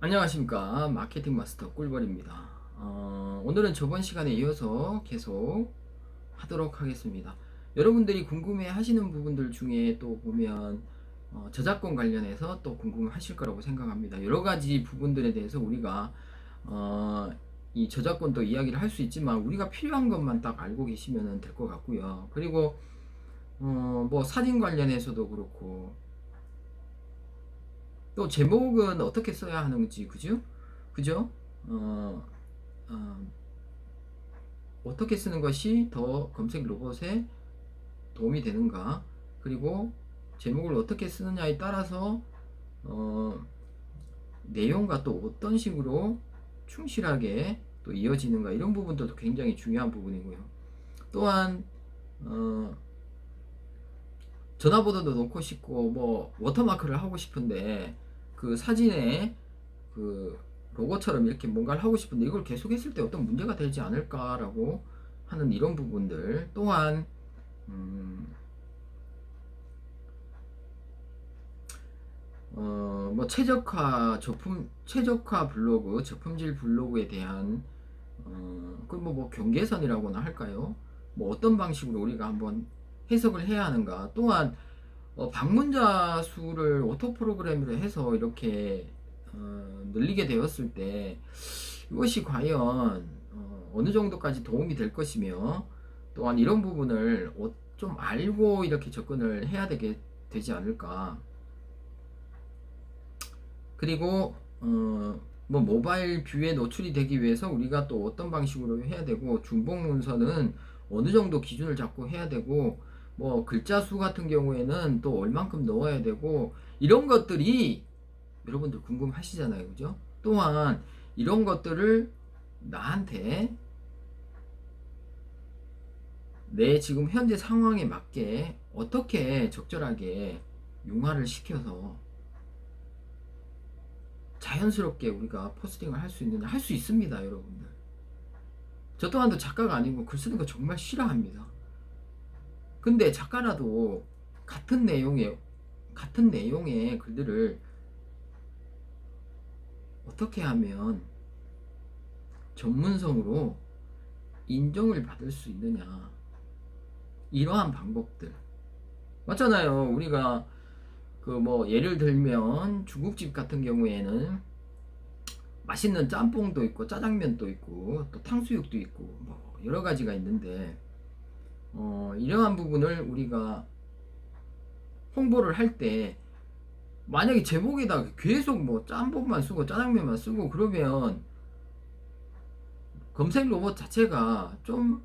안녕하십니까, 마케팅 마스터 꿀벌입니다. 오늘은 저번 시간에 이어서 계속 하도록 하겠습니다. 여러분들이 궁금해 하시는 부분들 중에 또 보면 저작권 관련해서 또 궁금해 하실 거라고 생각합니다. 여러 가지 부분들에 대해서 우리가 어, 이 저작권도 이야기를 할 수 있지만 우리가 필요한 것만 딱 알고 계시면 될 것 같고요. 그리고 뭐 사진 관련해서도 그렇고 또 제목은 어떻게 써야 하는지, 그죠? 그죠? 어, 어, 어떻게 쓰는 것이 더 검색 로봇에 도움이 되는가? 그리고 제목을 어떻게 쓰느냐에 따라서 어, 내용과 또 어떤 식으로 충실하게 또 이어지는가, 이런 부분도 굉장히 중요한 부분이고요. 또한 어, 전화번호도 넣고 싶고 뭐 워터마크를 하고 싶은데 그 사진에 그 로고처럼 이렇게 뭔가를 하고 싶은데 이걸 계속 했을 때 어떤 문제가 되지 않을까라고 하는 이런 부분들. 또한 뭐 최적화 블로그, 저품질 블로그에 대한 뭐 경계선이라고나 할까요? 뭐 어떤 방식으로 우리가 한번 해석을 해야 하는가. 또한 방문자 수를 오토 프로그램으로 해서 이렇게 늘리게 되었을 때 이것이 과연 어느 정도까지 도움이 될 것이며, 또한 이런 부분을 좀 알고 이렇게 접근을 해야 되지 않을까. 그리고 뭐 모바일 뷰에 노출이 되기 위해서 우리가 또 어떤 방식으로 해야 되고, 중복 문서는 어느 정도 기준을 잡고 해야 되고, 뭐 글자 수 같은 경우에는 또 얼만큼 넣어야 되고, 이런 것들이 여러분들 궁금하시잖아요, 그죠? 또한 이런 것들을 나한테 내 지금 현재 상황에 맞게 어떻게 적절하게 융화를 시켜서 자연스럽게 우리가 포스팅을 할 수 있느냐. 할 수 있습니다, 여러분들. 저 또한도 작가가 아니고 글 쓰는 거 정말 싫어합니다. 근데 작가라도 같은 내용의 글들을 어떻게 하면 전문성으로 인정을 받을 수 있느냐, 이러한 방법들 맞잖아요. 우리가 그 뭐 예를 들면 중국집 같은 경우에는 맛있는 짬뽕도 있고 짜장면도 있고 또 탕수육도 있고 뭐 여러 가지가 있는데, 이러한 부분을 우리가 홍보를 할 때 만약에 제목에다가 계속 뭐 짬뽕만 쓰고 짜장면만 쓰고 그러면 검색 로봇 자체가 좀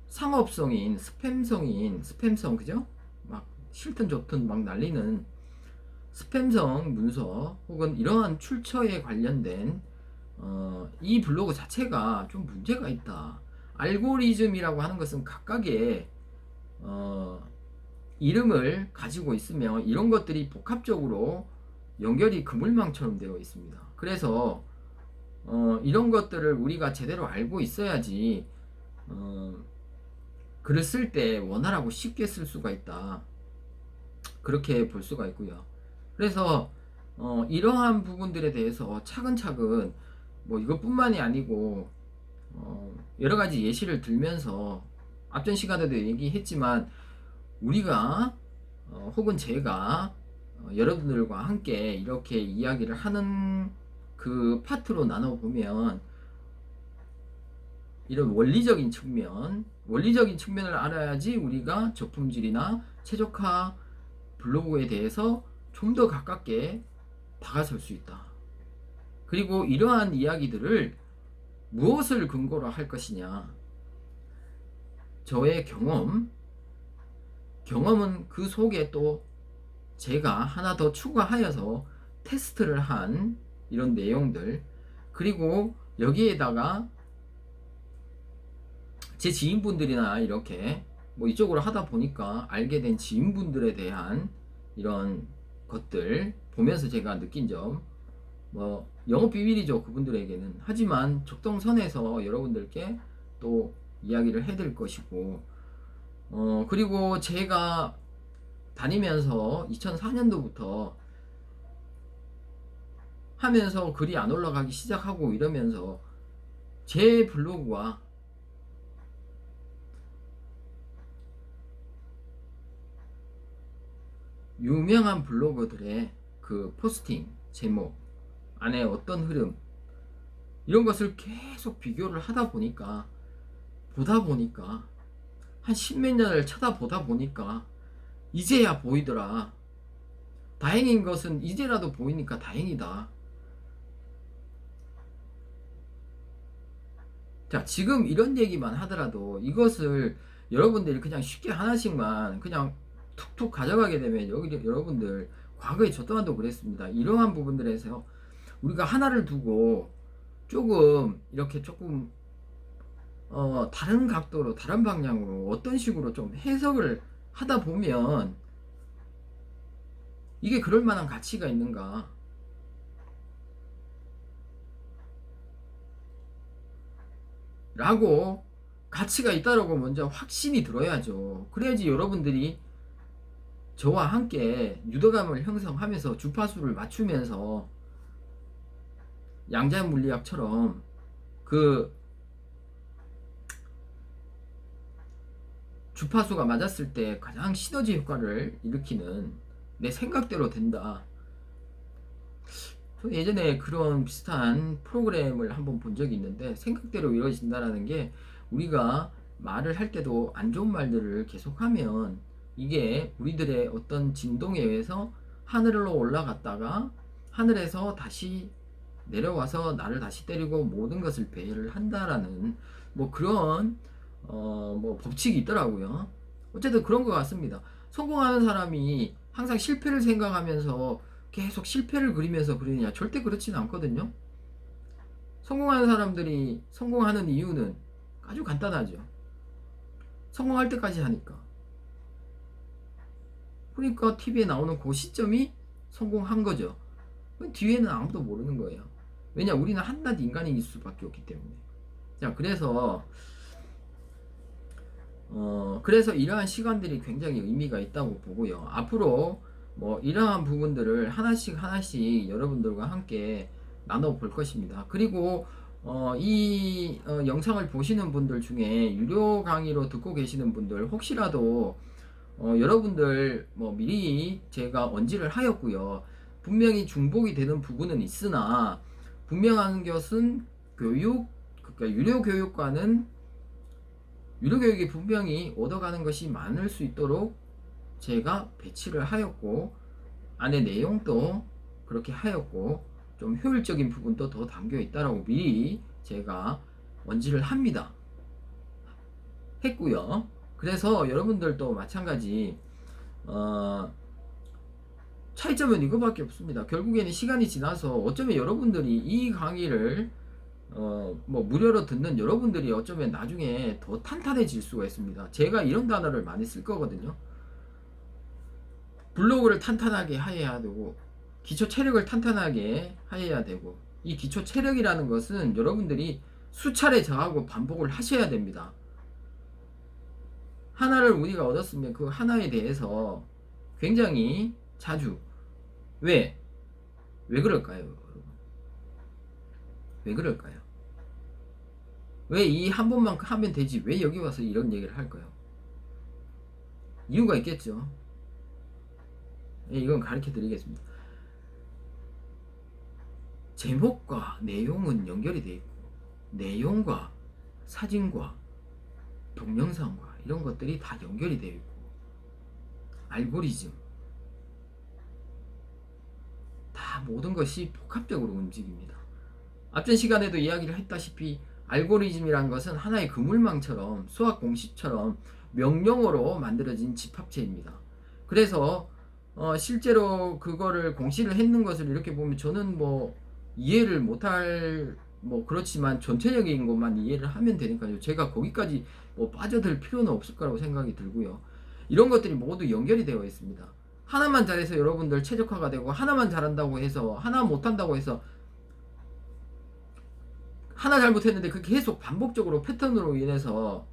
상업성인 스팸성, 그죠? 막 싫든 좋든 막 날리는 스팸성 문서 혹은 이러한 출처에 관련된 이 블로그 자체가 좀 문제가 있다. 알고리즘이라고 하는 것은 각각의 어, 이름을 가지고 있으며 이런 것들이 복합적으로 연결이 그물망처럼 되어 있습니다. 그래서 이런 것들을 우리가 제대로 알고 있어야지 어, 글을 쓸 때 원활하고 쉽게 쓸 수가 있다. 그렇게 볼 수가 있고요. 그래서 이러한 부분들에 대해서 차근차근 뭐 이것뿐만이 아니고 여러 가지 예시를 들면서 앞전 시간에도 얘기했지만 우리가 혹은 제가 여러분들과 함께 이렇게 이야기를 하는 그 파트로 나눠보면 이런 원리적인 측면을 알아야지 우리가 저품질이나 최적화 블로그에 대해서 좀 더 가깝게 다가설 수 있다. 그리고 이러한 이야기들을 무엇을 근거로 할 것이냐. 저의 경험은 그 속에 또 제가 하나 더 추가하여서 테스트를 한 이런 내용들, 그리고 여기에다가 제 지인분들이나 이렇게 뭐 이쪽으로 하다 보니까 알게 된 지인분들에 대한 이런 것들 보면서 제가 느낀 점, 뭐 영업 비밀이죠, 그분들에게는. 하지만 적정선에서 여러분들께 또 이야기를 해드릴 것이고, 그리고 제가 다니면서 2004년도부터 하면서 글이 안 올라가기 시작하고 이러면서 제 블로그와 유명한 블로거들의 그 포스팅 제목 안에 어떤 흐름 이런 것을 계속 비교를 보다 보니까 한 십몇 년을 쳐다보다 보니까 이제야 보이더라. 다행인 것은 이제라도 보이니까 다행이다. 자, 지금 이런 얘기만 하더라도 이것을 여러분들이 그냥 쉽게 하나씩만 그냥 툭툭 가져가게 되면 여러분들 과거에 저 또한도 그랬습니다. 이러한 부분들에서 우리가 하나를 두고 이렇게 조금 다른 각도로 다른 방향으로 어떤 식으로 좀 해석을 하다 보면 이게 그럴 만한 가치가 있는가 라고 가치가 있다라고 먼저 확신이 들어야죠. 그래야지 여러분들이 저와 함께 유도감을 형성하면서 주파수를 맞추면서 양자 물리학처럼 그 주파수가 맞았을 때 가장 시너지 효과를 일으키는 내 생각대로 된다. 예전에 그런 비슷한 프로그램을 한번 본 적이 있는데 생각대로 이루어진다라는 게 우리가 말을 할 때도 안 좋은 말들을 계속하면 이게 우리들의 어떤 진동에 의해서 하늘로 올라갔다가 하늘에서 다시 내려와서 나를 다시 때리고 모든 것을 배회를 한다라는 뭐 그런 뭐 법칙이 있더라고요. 어쨌든 그런 것 같습니다. 성공하는 사람이 항상 실패를 생각하면서 계속 실패를 그리면서 그러느냐? 절대 그렇지는 않거든요. 성공하는 사람들이 성공하는 이유는 아주 간단하죠. 성공할 때까지 하니까. 그러니까 TV에 나오는 그 시점이 성공한 거죠. 뒤에는 아무도 모르는 거예요. 왜냐? 우리는 한낱 인간일 수밖에 없기 때문에. 자, 그래서 이러한 시간들이 굉장히 의미가 있다고 보고요. 앞으로 뭐 이러한 부분들을 하나씩 여러분들과 함께 나눠볼 것입니다. 그리고 이 영상을 보시는 분들 중에 유료 강의로 듣고 계시는 분들 혹시라도 여러분들 뭐 미리 제가 언지를 하였고요. 분명히 중복이 되는 부분은 있으나 분명한 것은 그러니까 유료 교육이 분명히 얻어가는 것이 많을 수 있도록 제가 배치를 하였고 안에 내용도 그렇게 하였고 좀 효율적인 부분도 더 담겨 있다라고 미리 제가 언지를 했고요. 그래서 여러분들도 마찬가지 차이점은 이거밖에 없습니다. 결국에는 시간이 지나서 어쩌면 여러분들이 이 강의를 뭐 무료로 듣는 여러분들이 어쩌면 나중에 더 탄탄해질 수가 있습니다. 제가 이런 단어를 많이 쓸 거거든요. 블로그를 탄탄하게 하여야 되고 기초 체력을 탄탄하게 하여야 되고 이 기초 체력이라는 것은 여러분들이 수차례 저하고 반복을 하셔야 됩니다. 하나를 우리가 얻었으면 그 하나에 대해서 굉장히 자주 왜 그럴까요, 여러분? 왜 그럴까요? 왜 이 한 번만 하면 되지? 왜 여기 와서 이런 얘기를 할까요? 이유가 있겠죠. 이건 가르쳐 드리겠습니다. 제목과 내용은 연결이 되어 있고 내용과 사진과 동영상과 이런 것들이 다 연결이 되어 있고 알고리즘 다 모든 것이 복합적으로 움직입니다. 앞전 시간에도 이야기를 했다시피 알고리즘이란 것은 하나의 그물망처럼 수학 공식처럼 명령어로 만들어진 집합체입니다. 그래서 실제로 그거를 공시를 했는 것을 이렇게 보면 저는 뭐 이해를 못할 뭐 그렇지만 전체적인 것만 이해를 하면 되니까요. 제가 거기까지 뭐 빠져들 필요는 없을 거라고 생각이 들고요. 이런 것들이 모두 연결이 되어 있습니다. 하나만 잘해서 여러분들 최적화가 되고 하나만 잘한다고 해서 하나 못한다고 해서 하나 잘못했는데 그게 계속 반복적으로 패턴으로 인해서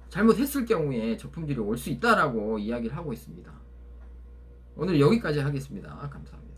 잘못했을 경우에 적품질이 올 수 있다라고 이야기를 하고 있습니다. 오늘 여기까지 하겠습니다. 감사합니다.